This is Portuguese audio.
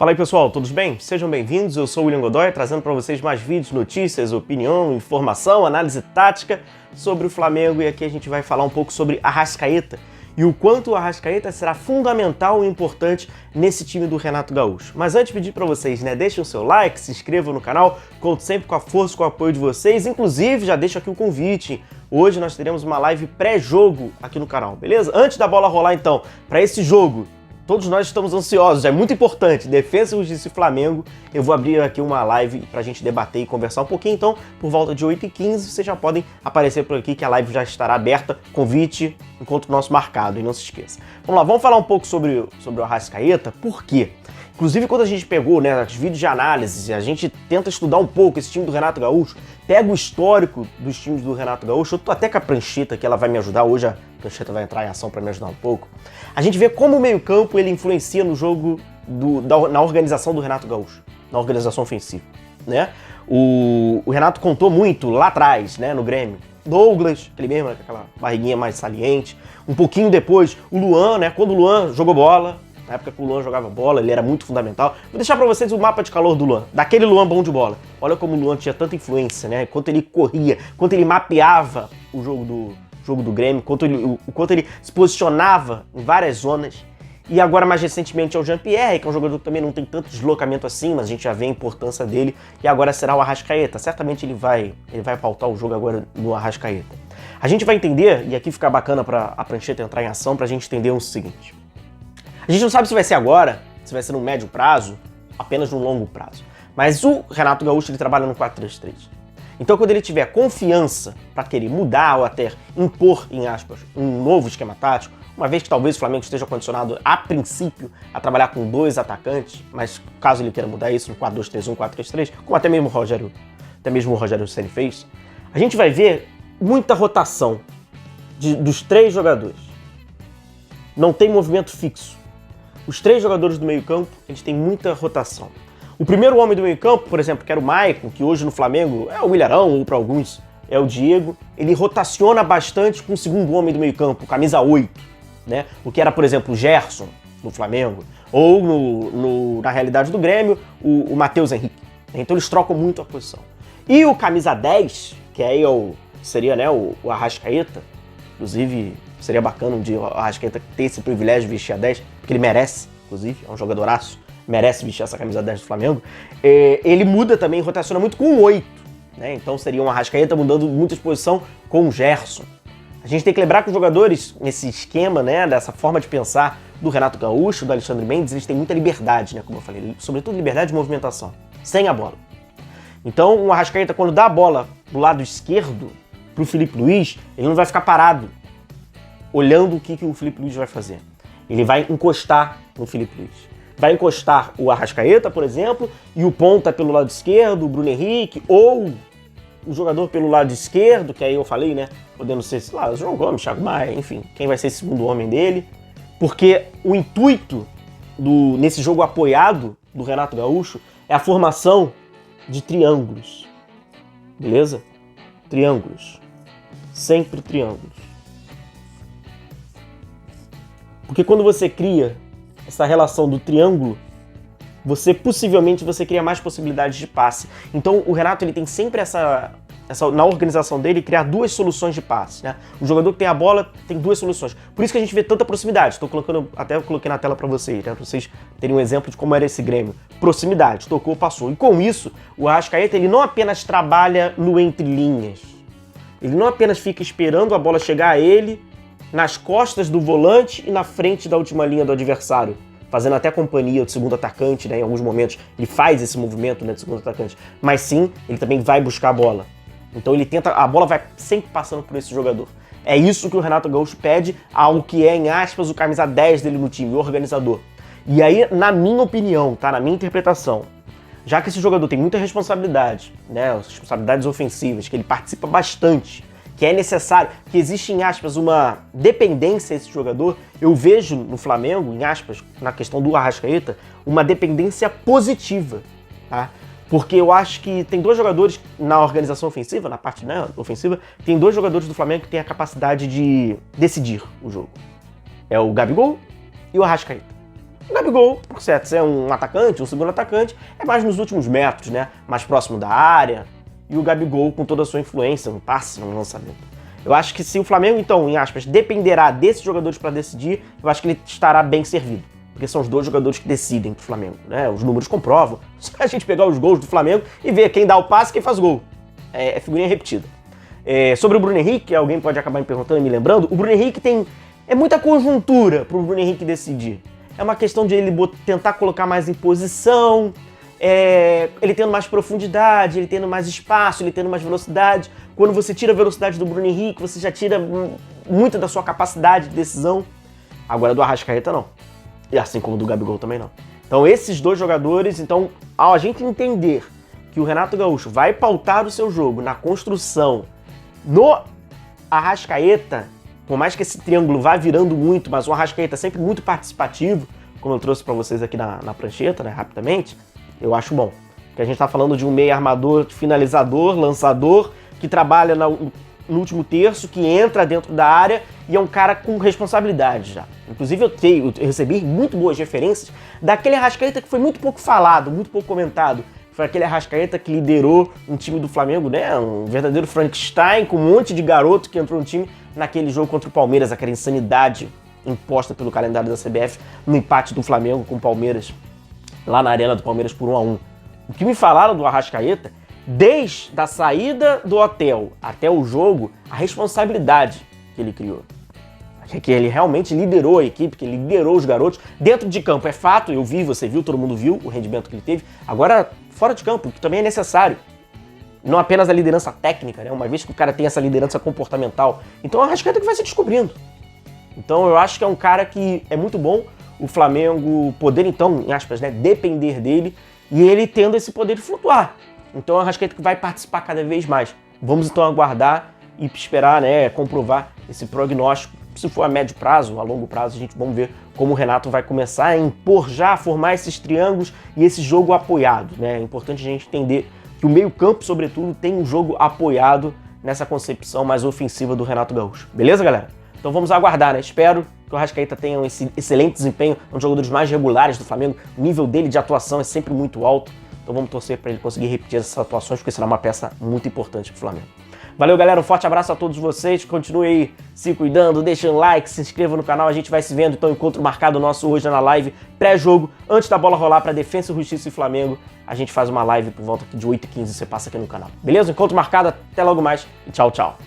Fala aí pessoal, todos bem? Sejam bem-vindos, eu sou o William Godoy, trazendo para vocês mais vídeos, notícias, opinião, informação, análise tática sobre o Flamengo, e aqui a gente vai falar um pouco sobre Arrascaeta e o quanto o Arrascaeta será fundamental e importante nesse time do Renato Gaúcho. Mas antes de pedir para vocês, deixem o seu like, se inscrevam no canal, conto sempre com a força, com o apoio de vocês, inclusive já deixo aqui o convite. Hoje nós teremos uma live pré-jogo aqui no canal, beleza? Antes da bola rolar então, para esse jogo, todos nós estamos ansiosos, é muito importante, Defensa e Justiça e Flamengo. Eu vou abrir aqui uma live pra gente debater e conversar um pouquinho, então por volta de 8h15 vocês já podem aparecer por aqui que a live já estará aberta, convite, encontro nosso marcado, e não se esqueça. Vamos lá, vamos falar um pouco sobre o Arrascaeta, por quê? Inclusive quando a gente pegou os vídeos de análise, a gente tenta estudar um pouco esse time do Renato Gaúcho, pega o histórico dos times do Renato Gaúcho, eu tô até com a prancheta que ela vai me ajudar, hoje a prancheta vai entrar em ação para me ajudar um pouco. A gente vê como o meio-campo ele influencia no jogo, na organização do Renato Gaúcho, na organização ofensiva, né? O Renato contou muito lá atrás, né, no Grêmio. Douglas, aquele mesmo, com aquela barriguinha mais saliente. Um pouquinho depois, o Luan, né, quando o Luan jogou bola, na época que o Luan jogava bola, ele era muito fundamental. Vou deixar pra vocês o mapa de calor do Luan, daquele Luan bom de bola. Olha como o Luan tinha tanta influência, né? Quanto ele corria, quanto ele mapeava o jogo do Grêmio, o quanto ele se posicionava em várias zonas. E agora, mais recentemente, é o Jean-Pierre, que é um jogador que também não tem tanto deslocamento assim, mas a gente já vê a importância dele. E agora será o Arrascaeta. Certamente ele vai pautar o jogo agora no Arrascaeta. A gente vai entender, e aqui fica bacana pra a prancheta entrar em ação, pra gente entender o seguinte. A gente não sabe se vai ser agora, se vai ser no médio prazo, apenas no longo prazo. Mas o Renato Gaúcho ele trabalha no 4-3-3. Então quando ele tiver confiança para querer mudar ou até impor, em aspas, um novo esquema tático, uma vez que talvez o Flamengo esteja condicionado a princípio a trabalhar com dois atacantes, mas caso ele queira mudar isso no 4-2-3-1, 4-3-3, como até mesmo o Rogério Ceni fez, a gente vai ver muita rotação dos três jogadores. Não tem movimento fixo. Os três jogadores do meio-campo, eles têm muita rotação. O primeiro homem do meio-campo, por exemplo, que era o Maicon, que hoje no Flamengo é o Ilharão, ou para alguns é o Diego, ele rotaciona bastante com o segundo homem do meio-campo, camisa 8, né? O que era, por exemplo, o Gerson no Flamengo, ou na realidade do Grêmio, o Matheus Henrique. Então eles trocam muito a posição. E o camisa 10, que aí seria, né, o Arrascaeta, inclusive seria bacana um dia o Arrascaeta ter esse privilégio de vestir a 10, porque ele merece, inclusive, é um jogadoraço, merece vestir essa camisa 10 do Flamengo. Ele muda também, rotaciona muito com o 8, né? Então seria um Arrascaeta mudando muita posição com o Gerson. A gente tem que lembrar que os jogadores, nesse esquema, né, dessa forma de pensar do Renato Gaúcho, do Alexandre Mendes, eles têm muita liberdade, né, como eu falei, sobretudo liberdade de movimentação, sem a bola. Então o Arrascaeta, quando dá a bola do lado esquerdo pro Felipe Luiz, ele não vai ficar parado olhando o que o Felipe Luiz vai fazer. Ele vai encostar no Felipe Luiz. Vai encostar o Arrascaeta, por exemplo, e o ponta pelo lado esquerdo, o Bruno Henrique, ou o jogador pelo lado esquerdo, que aí eu falei, né, podendo ser, sei lá, o João Gomes, Thiago Maia, enfim, quem vai ser esse segundo homem dele. Porque o intuito nesse jogo apoiado do Renato Gaúcho é a formação de triângulos. Beleza? Triângulos. Sempre triângulos. Porque quando você cria essa relação do triângulo, possivelmente cria mais possibilidades de passe. Então o Renato ele tem sempre essa na organização dele, criar duas soluções de passe, né? O jogador que tem a bola tem duas soluções. Por isso que a gente vê tanta proximidade. Até coloquei na tela para vocês, né? Para vocês terem um exemplo de como era esse Grêmio. Proximidade, tocou, passou. E com isso, o Arrascaeta ele não apenas trabalha no entre linhas. Ele não apenas fica esperando a bola chegar a ele nas costas do volante e na frente da última linha do adversário, fazendo até companhia do segundo atacante, né? Em alguns momentos ele faz esse movimento, né, do segundo atacante, mas sim, ele também vai buscar a bola. Então a bola vai sempre passando por esse jogador. É isso que o Renato Gaúcho pede ao que é, em aspas, o camisa 10 dele no time, o organizador. E aí, na minha opinião, tá? Na minha interpretação, já que esse jogador tem muita responsabilidade, né? Responsabilidades ofensivas, que ele participa bastante, que é necessário, que existe, em aspas, uma dependência a esse jogador, eu vejo no Flamengo, em aspas, na questão do Arrascaeta, uma dependência positiva, tá? Porque eu acho que tem dois jogadores na organização ofensiva, na parte, né, ofensiva, tem dois jogadores do Flamengo que têm a capacidade de decidir o jogo. É o Gabigol e o Arrascaeta. O Gabigol, por certo, ser um atacante, um segundo atacante, é mais nos últimos metros, né? Mais próximo da área. E o Gabigol com toda a sua influência, no passe, no lançamento. Eu acho que se o Flamengo, então, em aspas, dependerá desses jogadores para decidir, eu acho que ele estará bem servido. Porque são os dois jogadores que decidem pro Flamengo, né? Os números comprovam. Só a gente pegar os gols do Flamengo e ver quem dá o passe e quem faz o gol. É figurinha repetida. Sobre o Bruno Henrique, alguém pode acabar me perguntando e me lembrando, o Bruno Henrique é muita conjuntura pro Bruno Henrique decidir. É uma questão de ele tentar colocar mais em posição, ele tendo mais profundidade, ele tendo mais espaço, ele tendo mais velocidade. Quando você tira a velocidade do Bruno Henrique, você já tira muita da sua capacidade de decisão. Agora do Arrascaeta não. E assim como do Gabigol também não. Então esses dois jogadores, então ao a gente entender que o Renato Gaúcho vai pautar o seu jogo na construção no Arrascaeta, por mais que esse triângulo vá virando muito, mas o Arrascaeta é sempre muito participativo, como eu trouxe para vocês aqui na prancheta, né, rapidamente, eu acho bom. Porque a gente tá falando de um meio armador, finalizador, lançador, que trabalha no último terço, que entra dentro da área e é um cara com responsabilidade já. Inclusive eu recebi muito boas referências daquele Arrascaeta que foi muito pouco falado, muito pouco comentado. Foi aquele Arrascaeta que liderou um time do Flamengo, né? Um verdadeiro Frankenstein, com um monte de garoto que entrou no time naquele jogo contra o Palmeiras, aquela insanidade imposta pelo calendário da CBF no empate do Flamengo com o Palmeiras, lá na arena do Palmeiras por 1-1. O que me falaram do Arrascaeta, desde a saída do hotel até o jogo, a responsabilidade que ele criou. Que ele realmente liderou a equipe, que ele liderou os garotos. Dentro de campo, é fato, eu vi, você viu, todo mundo viu o rendimento que ele teve. Agora, fora de campo, que também é necessário. Não apenas a liderança técnica, né? Uma vez que o cara tem essa liderança comportamental. Então é o Arrascaeta que vai se descobrindo. Então eu acho que é um cara que é muito bom o Flamengo poder, então, em aspas, né, depender dele e ele tendo esse poder de flutuar. Então é o Arrascaeta que vai participar cada vez mais. Vamos então aguardar e esperar, né, comprovar esse prognóstico. Se for a médio prazo, a longo prazo, vamos ver como o Renato vai começar a impor já, a formar esses triângulos e esse jogo apoiado, né? É importante a gente entender que o meio-campo, sobretudo, tem um jogo apoiado nessa concepção mais ofensiva do Renato Gaúcho. Beleza, galera? Então vamos aguardar, né? Espero que o Arrascaeta tenha esse excelente desempenho, um dos jogadores mais regulares do Flamengo. O nível dele de atuação é sempre muito alto. Então vamos torcer para ele conseguir repetir essas atuações, porque será uma peça muito importante para o Flamengo. Valeu, galera, um forte abraço a todos vocês, continue aí se cuidando, deixem um like, se inscreva no canal, a gente vai se vendo, então encontro marcado nosso hoje na live pré-jogo, antes da bola rolar para Defensa, Justiça e Flamengo, a gente faz uma live por volta de 8h15, você passa aqui no canal, beleza? Encontro marcado, até logo mais e tchau, tchau.